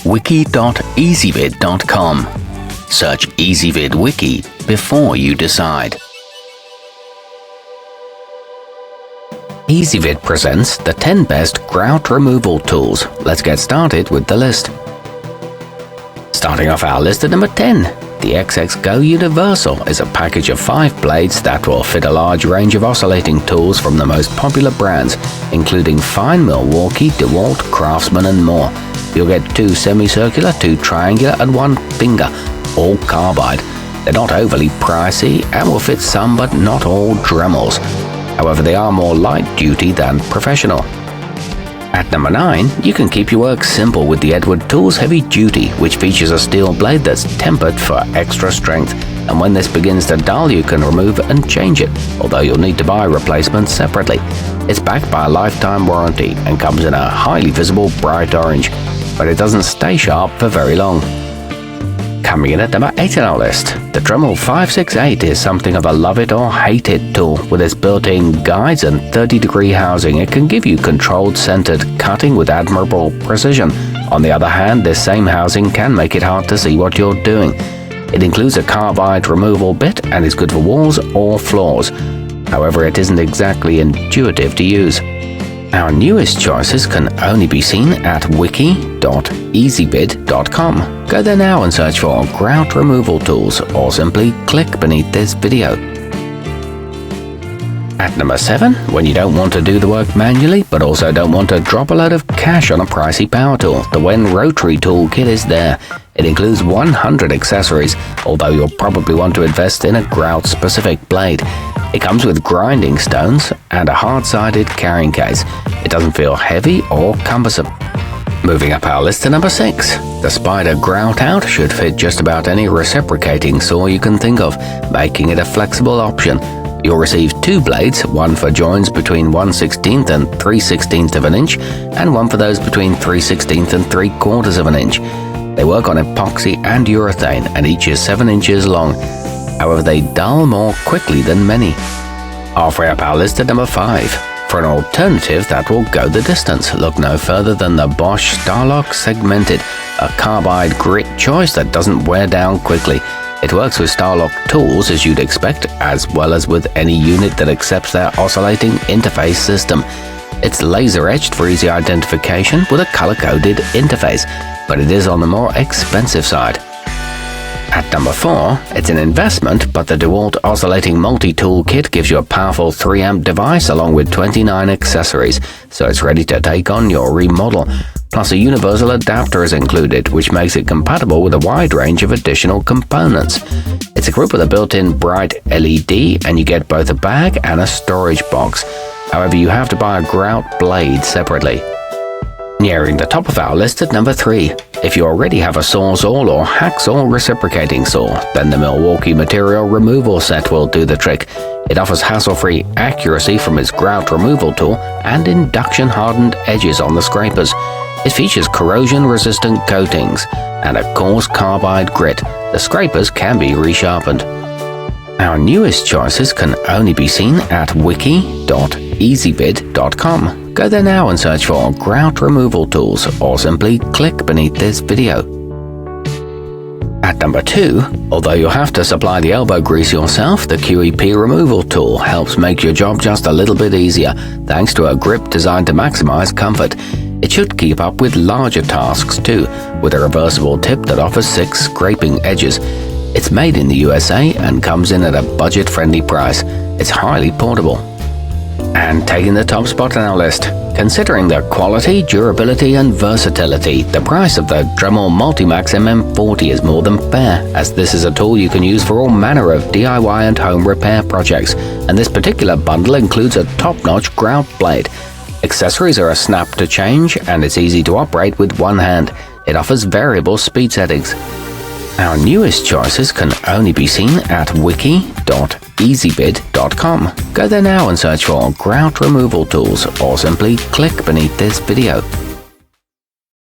wiki.ezvid.com. Search Ezvid Wiki before you decide. Ezvid presents the 10 best grout removal tools. Let's get started with the list. Starting off our list at number 10, the xxgo Universal is a package of 5 blades that will fit a large range of oscillating tools from the most popular brands, including fine Milwaukee, DeWalt, Craftsman and more. You'll get 2 semicircular, 2 triangular and 1 finger, all carbide. They're not overly pricey and will fit some but not all Dremels. However, they are more light duty than professional. At number 9, you can keep your work simple with the Edward Tools Heavy Duty, which features a steel blade that's tempered for extra strength, and when this begins to dull you can remove it and change it, although you'll need to buy replacements separately. It's backed by a lifetime warranty and comes in a highly visible bright orange, but it doesn't stay sharp for very long. Coming in at number 8 on our list, the Dremel 568 is something of a love it or hate it tool. With its built-in guides and 30-degree housing, it can give you controlled centered cutting with admirable precision. On the other hand, this same housing can make it hard to see what you're doing. It includes a carbide removal bit and is good for walls or floors. However, it isn't exactly intuitive to use. Our newest choices can only be seen at wiki.ezvid.com. Go there now and search for grout removal tools, or simply click beneath this video. At number 7, when you don't want to do the work manually, but also don't want to drop a load of cash on a pricey power tool, the rotary toolkit is there. It includes 100 accessories, although you'll probably want to invest in a grout-specific blade. It comes with grinding stones and a hard-sided carrying case. It doesn't feel heavy or cumbersome. Moving up our list to number 6, the Spyder grout-out should fit just about any reciprocating saw you can think of, making it a flexible option. You'll receive 2 blades, one for joins between 1/16 and 3/16 of an inch, and one for those between 3/16 and 3/4 of an inch. They work on epoxy and urethane, and each is 7 inches long. However, they dull more quickly than many. Halfway up our list at number 5. For an alternative that will go the distance, look no further than the Bosch Starlock Segmented, a carbide grit choice that doesn't wear down quickly. It works with Starlock tools as you'd expect, as well as with any unit that accepts their oscillating interface system. It's laser etched for easy identification with a color-coded interface, but it is on the more expensive side. At number 4, it's an investment, but the DeWalt oscillating multi-tool kit gives you a powerful 3-amp device along with 29 accessories, so it's ready to take on your remodel. Plus a universal adapter is included, which makes it compatible with a wide range of additional components. It's equipped with a built-in bright LED, and you get both a bag and a storage box. However, you have to buy a grout blade separately. Nearing the top of our list at number 3. If you already have a sawzall or hacksaw reciprocating saw, then the Milwaukee material removal set will do the trick. It offers hassle-free accuracy from its grout removal tool and induction-hardened edges on the scrapers. It features corrosion-resistant coatings and a coarse carbide grit. The scrapers can be resharpened. Our newest choices can only be seen at wiki.ezvid.com. Go there now and search for grout removal tools, or simply click beneath this video. At number 2, although you'll have to supply the elbow grease yourself, the QEP removal tool helps make your job just a little bit easier, thanks to a grip designed to maximize comfort. It should keep up with larger tasks too, with a reversible tip that offers 6 scraping edges. It's made in the USA and comes in at a budget-friendly price. It's highly portable. And taking the top spot on our list, considering the quality, durability and versatility, the price of the Dremel Multimax MM40 is more than fair, as this is a tool you can use for all manner of DIY and home repair projects, and this particular bundle includes a top-notch grout blade. Accessories are a snap to change, and it's easy to operate with one hand. It offers variable speed settings. Our newest choices can only be seen at wiki.ezvid.com. Go there now and search for grout removal tools, or simply click beneath this video.